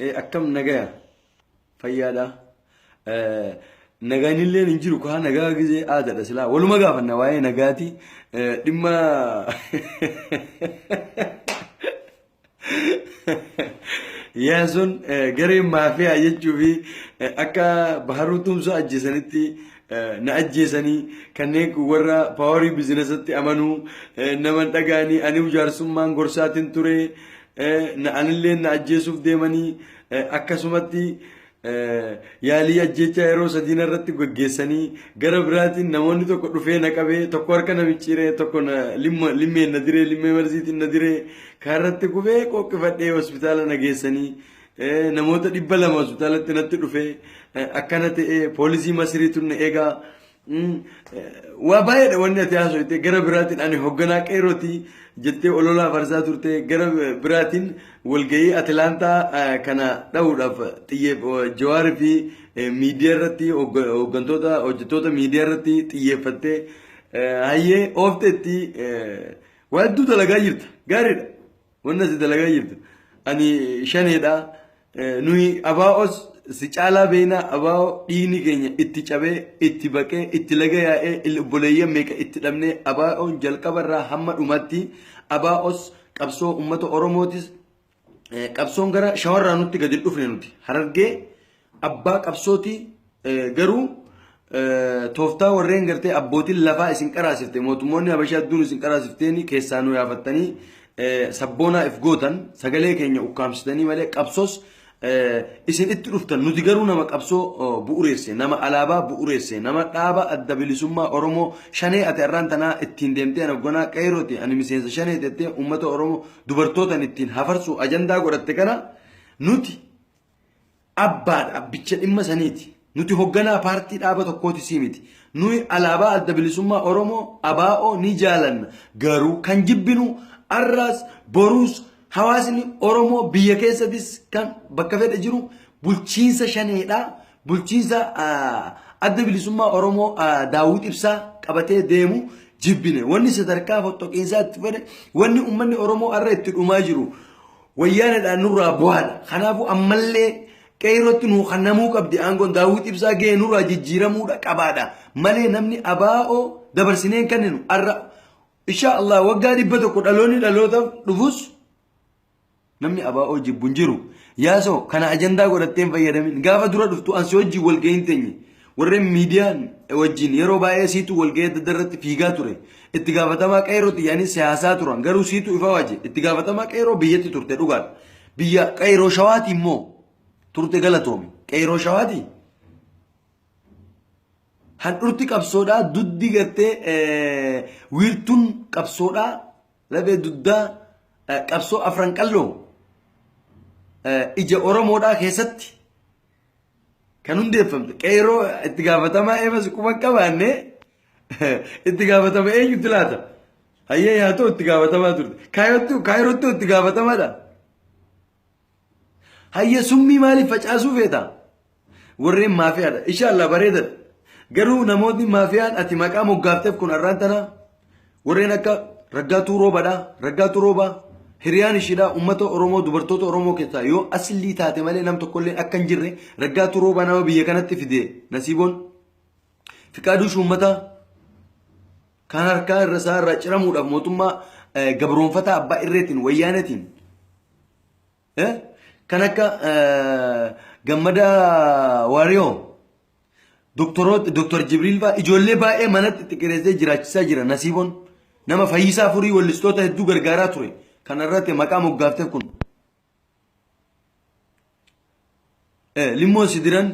akkam nagaa fayyaadha. Nagaan illee hin jiru kaa nagaa gizee aadaadha silaa waluma gaafanna waa'ee nagaati dhimma yaason garee maafiyaa jechuu fi akka baharuu tumsa ajjeesanitti na ajjeesanii kanneen warra paawarii biizinasatti amanuu nama dhagaanii ani jaarsummaan gorsaatiin ture na anillee na ajjeesuuf deemanii akkasumatti yaalii ajjechaa yeroo sadiin irratti gaggeessanii gara biraatiin namoonni tokko dhufee na qabee tokko harka na micciiree tokko limmeen na diree limmee marsiitiin na diree kaarratti gubee qoqqifadhee hospitaala na geessanii namoota 200 hospitaalatti natti dhufee akkana ta'e poolisii Masriitu na eegaa waa baay'eedha wanni ati haasofte gara biraatiin ani hoogganaa qeerooti jettee ololaa farsaa turte gara biraatiin walgahii Atilaantaa kana dhahuudhaaf Jawaarii fi miidiyaa irratti hojjettoota miidiyaa irratti xiyyeeffattee hayyee oofteetti waa hedduu dalagaa jirta gaariidha wanni ati dalagaa jirta ani shaneedha nuyi abaa'os si caalaa beena abaa'oo dhiigni keenya itti cabee itti baqee itti laga yaa'ee obboleeyyan meeqa itti dhabnee abaa'oon jalqabarraa hamma dhumatti abaa'os qabsoo uummata oromootis qabsoon gara shawarraa nutti gadi dhufne nuti harargee abbaa qabsooti garuu tooftaa warreen gartee abbootiin lafaa isin qaraasifte mootummoonni habashaa adduun isin qaraasifteeni keessaa nu yaafattanii sabboonaa if gootan sagalee keenya ukkaamsitanii malee qabsoos isin itti dhuftan nuti garuu nama qabsoo bu'uureesse nama alaabaa bu'uureesse nama dhaaba adda bilisummaa oromoo shanee ati irraan tanaa ittiin deemtee hoogganaa qeerooti ani miseensa shanee tettee uummata oromoo dubartootan ittiin hafarsu ajandaa godhatte kana nuti abbaadha abbicha dhimma saniiti nuti hoogganaa paartii dhaaba tokkooti sii miti nuyi alaabaa adda bilisummaa oromoo abaa'oo ni jaalanna garuu kan jibbinu arraas boruus hawaasni oromoo biyya keessattis kan bakka fedhe jiru bulchiinsa shaneedha bulchiinsa adda bilisummaa oromoo daawwit ibsaa qabatee deemu jibbine wanni sadarkaa foxoqiinsaa itti fedhe wanni uummanni oromoo arra itti dhumaa jiru wayyaanadhaan nurraa bu'aadha kanaafuu ammallee qeerootti nu kannamuu qabdi aangoon daawwit ibsaa ga'ee nurraa jijjiiramuudha qabaadha malee namni abaa'oo dabarsineen kanninu arra insha Allah waggaa 100 dhaloonni dhalootaaf dhufus namni abaa'oo jibbuun jiru yaasoo kana ajandaa godhatteen fayyadamin gaafa dura dhuftu ansi wajjii walgahiin teenye warreen miidiyaan wajjin yeroo baay'ee siitu walgahii adda irratti fiigaa ture itti gaafatamaa qeerooti yaani siyaasaa turan garuu siitu ifa waje itti gaafatamaa qeeroo biyyatti turte dhugaadha biyya qeeroo shawaati immoo turte galatoomi qeeroo shawaati handhurti qabsoodhaa duddi gartee wiirtuun qabsoodhaa labee duddaa qabsoo afran qalloo ija oromoodhaa keessatti kan hundeeffamte qeeroo itti gaafatamaa eemas kuma qabaanne itti gaafatama eenyutti laata hayyee haa ta'u itti gaafatamaa turte kaayirootti itti gaafatamaadha hayyee summii maaliif facaasuu feeta warreen maafiyaadha inshaallah bareedadha garuu namoonni maafiyaan ati maqaa moggaafteef kun arraan tana warreen akka raggaatuu roobaadha raggaatuu roobaa hiriyaan ishiidhaa uummata oromoo dubartoota oromoo keessaa yoo aslii taate malee nam tokkollee akka hin jirre raggaatuu roobaa nama biyya kanatti fide nasiiboon fiqaaduu uummata kan harkaa irra isaa irraa ciramuudhaaf mootummaa gabroonfataa abbaa irreetiin wayyaanetiin kan akka gammada waariyoo Dr. Jibril faa ijoollee baay'ee manatti xiqqeessee jiraachisaa jira nasiiboon nama fayyisaa furii wallistoota hedduu gargaaraa ture kan irratti maqaa moggaafteef kun limmoo sidiran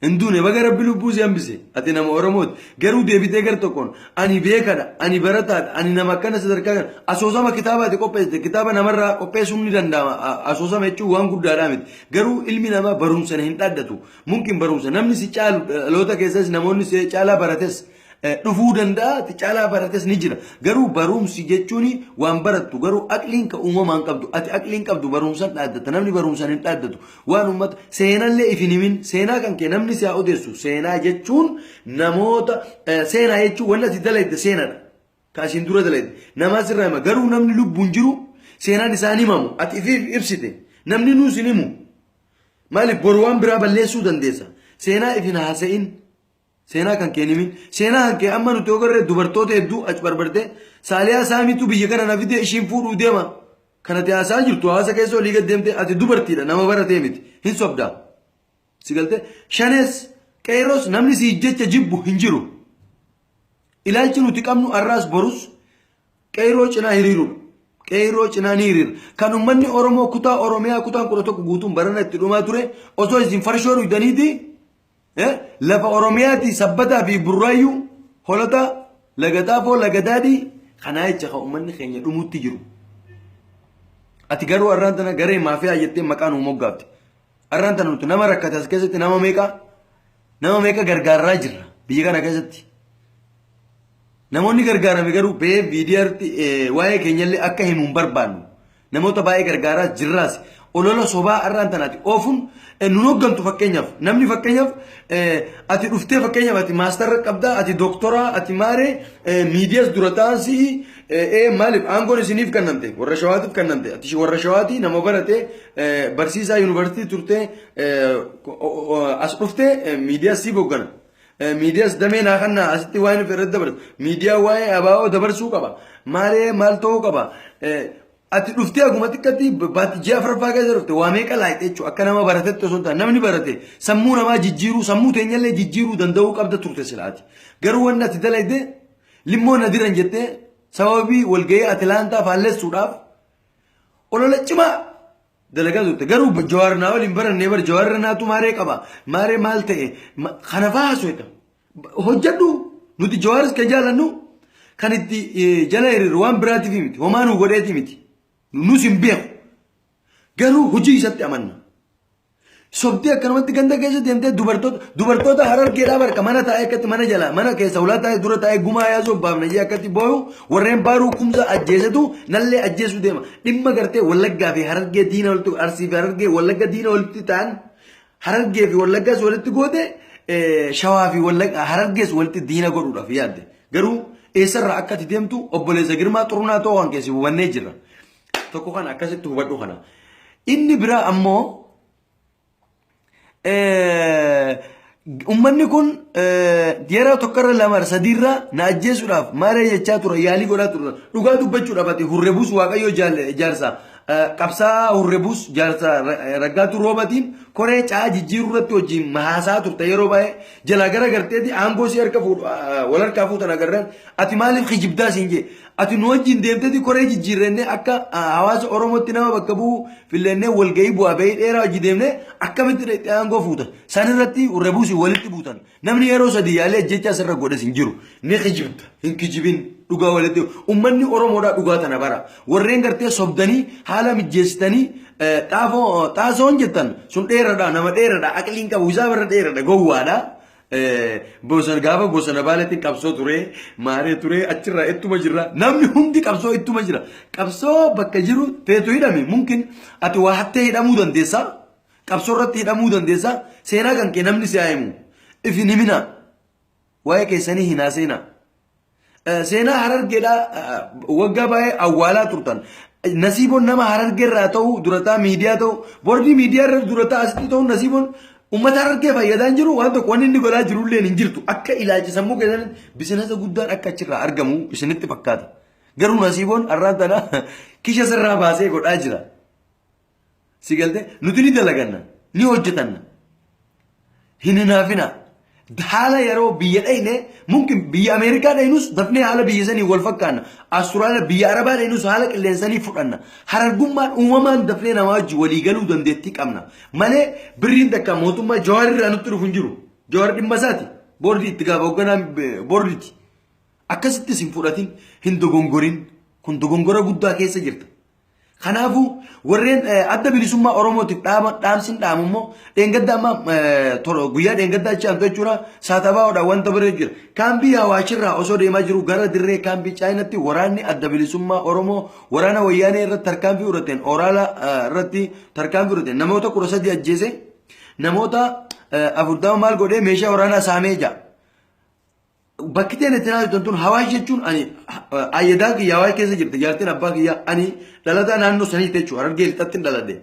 hinduune baga rabbi lubbuu si hambise ati nama oromooti garuu deebitee gar tokkoon ani beekadha ani barataadha ani nama akkana sadarkaa kana asoosama kitaabaati qopheessite kitaaba namarraa qopheessuun ni danda'ama asoosama jechuun waan guddaadhaa miti garuu ilmi namaa barumsa hin dhaaddatu mumkin barumsa namni si caalu dhaloota keessas namoonni si caalaa barates dhufuu danda'a ti caalaa barates ni jira garuu barumsi jechuun waan barattu garuu aqliin ka uumamaan qabdu ati aqliin qabdu barumsan dhaaddata namni barumsan hin dhaaddatu waan uummata seenallee ifin himin seenaa kan kee namni si haa odeessu seenaa jechuun namoota seenaa jechuun wanni ati dalayte seenadha kaasiin dura dalayte namaa sirraa hima garuu namni lubbuun jiru seenaan isaan himamu ati ifiif ibsite namni nuus hin himu مالك بروان برا بلسو دنديسا سينا إفنا حسين سينا كان كينيمين سينا كان أما نتوقر دوبرتو تهدو أجبر برده ساليا سامي تو بيجكنا نفيد إشين فور وديما كانت يا ساجر تو هذا كيسو ليجا ديمتي أتي دوبرتي لا نما برا تيمت هين صبدا سيقولته شانس كيروس نمني سيجت جيبو هنجرو إلى جنو تكمنو الراس بروس كيروس أنا هيريرو كيروس أنا نيرير كانوا مني أورمو كتا أورميا كتا كورتو كوتوم برنا تلوما توري أوتو إزين فرشورو يدانيدي لفا أورمياتي سبتا في برايو هولتا لقدافو لقدادي خنايت شخا أمني خيني رموت تجرو أتجرو أرانتنا جري ما فيها يتم مكانه موجود أرانتنا نتو نما ركتاس كذا نما ميكا غرغار راجر بيجانا كذا namoonni gargaarame garuu bee viidiyooti waa'ee keenyallee akka himuun barbaannu namoota baay'ee gargaaraa jirraas olola sobaa arraan tanaati oofuun nun hooggantu fakkeenyaaf namni fakkeenyaaf ati dhuftee fakkeenyaaf ati maastarra qabdaa ati doktoraa ati maaree miidiyaas dura taansi maaliif aangoon isiniif kennamte warra shawaatiif kennamte ati warra shawaatii nama barate barsiisaa yuunivarsiitii turtee as dhuftee miidiyaas siif hooggana. ميدياس دمينا خنا أستي وين في الردبر ميديا واي أباو دبر سوق أبا ماري مالتو أبا أتلفتي أقوم أتكتي بات جافر فاجا زرت واميك لايت شو أكنا ما برتت تسونتا نمني برتة سمونا ما جيجيرو سمو تاني اللي جيجيرو دندوك أبدا ترتة سلاتي قروا الناس تدلي ده لمو نادر انجته سوابي والجاي أتلانتا فالس سوراف ولا لا جما دلقا زوجته قروا بجوارنا ولا إمبرنا نيبر جوارنا تو ماري كبا ماري مالته خنفاها سويتا هجدو نودي جوارس كجالنو كانت جلاير روان براتي فيمتي وما نو غديتي متي نوسم بيخ قروا هجي ست أمنا صبتي أكرمت كندا كيسة ديمته دوبرتو تا هرر كيرا بر كمانا تاي كت مانا جلا مانا كيسة ولا تاي دورة تاي غما يا زو بام نجيا كتي بويو ورين بارو كمزا أجهزة نللي أجهزة ديما لما قرتي ولقى في هرر كي دين ولتو أرسي في هرر كي ولقى دين ولتو تان هرر كي في ولقى ولتو قوده شوافي ولقى هرر كي ولتو دينا قرورا في ياد قرو إيسر رأكتي ديمتو أبولي زغير ما ترونا تو هان كيسي ونجرا تكو خان أكاسي تهبطو خانا إني برا أمو ummanni kun diyara tokkorra lamar sadirra na ajjeesuudhaaf maaree jechaa tura yaalii godhaa tura dhugaa dubbachuudhaaf ati hurrebuus waaqayyo jaarsa qabsaa hurrebuus jaarsa raggaatu roobatiin koree caa jijjiiruu irratti wajjin mahaasaa turte yeroo baay'ee jalaa gara garteeti aangoo si harka fuudhu wal harkaa fuutan agarran ati maaliif kijibdaa siin jee ati nu wajjin deemteeti koree jijjiirrennee akka hawaasa oromootti nama bakka bu'u fillennee walgahii bu'aa bahii dheeraa hojii deemnee akkamitti dheetti aangoo fuutan sanirratti hurrebuusii walitti buutan namni yeroo sadii yaalee jecha asirra godhas hin jiru ni kijibda hin kijibin dhugaa walitti ummanni oromoodhaa dhugaa tana bara warreen gartee sobdanii haala mijjeessitanii xaasoon jettan sun dheeradha nama dheeradha aqliin qabu isaa barra dheeradha gowwaadha bosona gaafa bosona baaletti qabsoo ture maaree ture achirraa ittuma jirra namni hundi qabsoo ittuma jira qabsoo bakka jiru teetu hidhame mumkin ati waa hattee hidhamuu dandeessa qabsoo irratti hidhamuu dandeessa seenaa kan kee namni si haayimu ifin himina waa'ee keessanii hin haaseenaa seenaa harargeedhaa waggaa baay'ee awwaalaa turtan nasiibon nama harargeerraa ta'u durataa miidiyaa ta'u boordii miidiyaa irra durataa asitti ta'u nasiibon ummata harargee fayyadaan jiru waan tokko wanni inni godhaa jirullee hin jirtu akka ilaalcha sammuu keessatti bisinasa guddaan akka achirraa argamu isinitti fakkaata garuu nasiibon arraan tana kisha sirraa baasee godhaa jira si galte nuti ni dalaganna ni hojjetanna hin hinaafina haala yeroo biyya dhayne mumkin biyya Ameerikaa dhaynus dafnee haala biyya sanii wal fakkaanna Austraaliyaa biyya Arabaa dhaynus haala qilleensanii fudhanna harargummaan uumamaan dafnee namaa wajji walii galuu dandeettii qabna malee birriin takka mootummaa Jawaar irraa nutti dhufu hin jiru Jawaar dhimma isaati boordii itti gaafa hoogganaan boordiiti akkasittis hin fudhatin hin dogongorin kun dogongora guddaa keessa jirta kanaafuu warreen adda bilisummaa oromootiif dhaamsin dhaamummoo dheengadda amma guyyaa dheengaddaa achi aantu jechuudha saatabaa'oodha wanta biree jira kaambii hawaashirraa osoo deemaa jiru gara dirree kaambii chaayinatti waraanni adda bilisummaa oromoo waraana wayyaanee irratti tarkaanfii fudhateen oraala irratti tarkaanfii fudhateen namoota 13 ajjeese namoota 40 maal godhee meeshaa waraanaa saamee jira bakki ta'e itti naannoo tun hawaash jechuun ani ayyadaa kiyyaa waa'ee keessa jirti jaartiin abbaa kiyyaa ani dhalataa naannoo sanii jechuudha harargee lixatti dhaladhe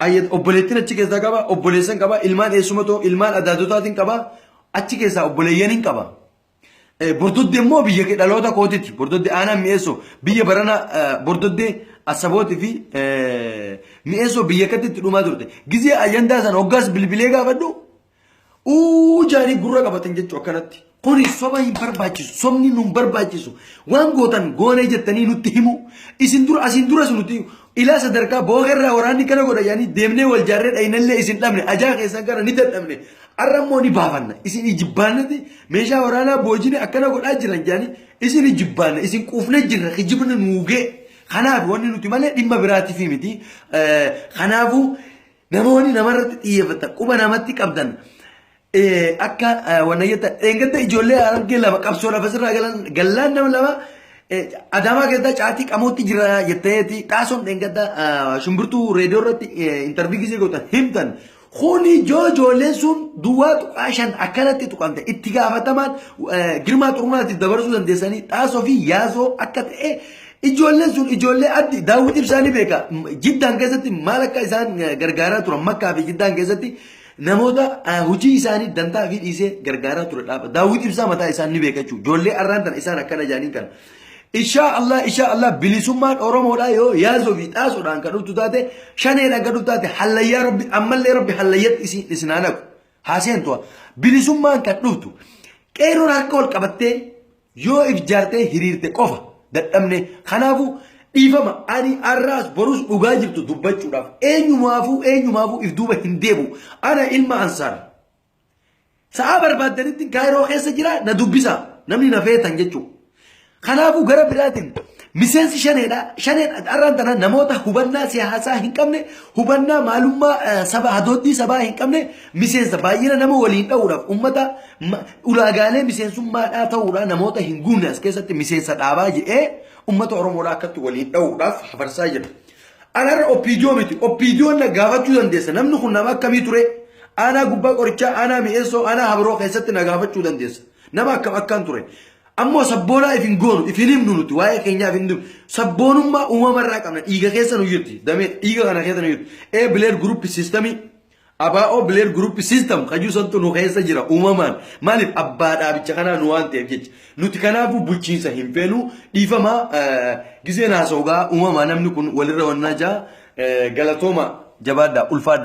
ayat obboleettiin achi keessaa qaba obboleessan qaba ilmaan eessumatoo ilmaan adaadotaatiin qaba achi keessaa obboleeyyan qaba. Bordodde immoo biyya dhaloota kootiti bordodde aanaa mi'eessoo biyya barana bordodde asabooti fi mi'eessoo biyya katti dhumaa turte gizee ayyandaa san hoggaas bilbilee gaafadhu jaanii gurra qabatan jechuu akkanatti kuni soba hin barbaachisu sobni nun barbaachisu waan gootan goonee jettanii nutti himu isin dura asin duras nuti ilaa sadarkaa boogarraa waraanni kana godha yaanii deemnee wal jaarree dhaynallee isin dhabne ajaa keessan gara ni dadhabne arrammoo ni baafanna isin ijibbaannati meeshaa waraanaa boojine akkana godhaa jiran jaanii isin ijibbaanna isin quufne jirra kijibna nuugee kanaaf wanni nuti malee dhimma biraatiif miti kanaafuu namoonni namarratti xiyyeeffatan quba namatti qabdan akka wanna jetta engadda ijoollee argee lama qabsoo lafa sirraa galaan nama lama Adama kita caatii qamooti jira jetteeti taason engadda shumburtuu reediyoo irratti interview gisee gootan himtan kuni ijoolleen sun duwwaa tuqaashan akkanatti tuqamte itti gaafatamaan girmaa xurumaatti dabarsuu dandeessanii taasoo fi yaasoo akka ta'e ijoolleen sun ijoollee addi daawwiti ibsaanii beeka jiddaan keessatti maal akka isaan gargaaraa turan makkaa fi jiddaan keessatti namoota hojii isaanii dantaa fi dhiisee gargaaraa ture dhaaba daawwiti ibsaa mataa isaan ni beeka jechuudha ijoollee arraan tan isaan akkana jaaniin kana. Insha Allah bilisummaan Oromoodha yoo yaasoo fi xaasoodhaan kan dhuftu taate shaneedhaan kan dhuftu taate hallayyaa rabbi ammallee rabbi hallayyatti isin aanaku haaseen tu'a bilisummaan kan dhuftu qeeroon harka wal qabattee yoo if jaartee hiriirte qofa dadhabne kanaafu dhiifama ani arraas borus dhugaa jirtu dubbachuudhaaf eenyumaafuu if duuba hin deebu ana ilma ansaar sa'a barbaaddanitti kaayiroo keessa jira na dubbisa namni na feetan jechuudha. Kanaafuu gara biraatiin miseensi shaneedha arraan tana namoota hubannaa siyaasaa hin qabne hubannaa maalummaa saba hadoottii sabaa hin qabne miseensa baay'ina nama waliin dha'uudhaaf ummata ulaagaalee miseensummaadhaa ta'uudhaan namoota hin guunne as keessatti miseensa dhaabaa jedhee ummata Oromoodhaa akkatti waliin dha'uudhaaf hafarsaa jira. Anarra oppiidiyoo miti oppiidiyoon na gaafachuu dandeessa namni kun nama akkamii ture aanaa gubbaa qorichaa aanaa mi'eessoo aanaa habiroo keessatti na gaafachuu dandeessa nama akkaan ture. Ammoo sabboonaa ifin goonu ifin himnu nuti waa'ee keenyaaf hin himnu sabboonummaa uumamarraa qabna dhiiga keessa nu jirti damee dhiiga kana keessa nu jirti bileed guruupi siistamii abaa'oo bileed guruupi siistam kajuu santu nu keessa jira uumamaan maaliif abbaa dhaabicha kanaa nu waan ta'eef jecha nuti kanaafuu bulchiinsa hin feenu dhiifamaa giseen haasa'ugaa uumamaa namni kun walirra wannaa jaa galatooma jabaadhaa ulfaadhaa.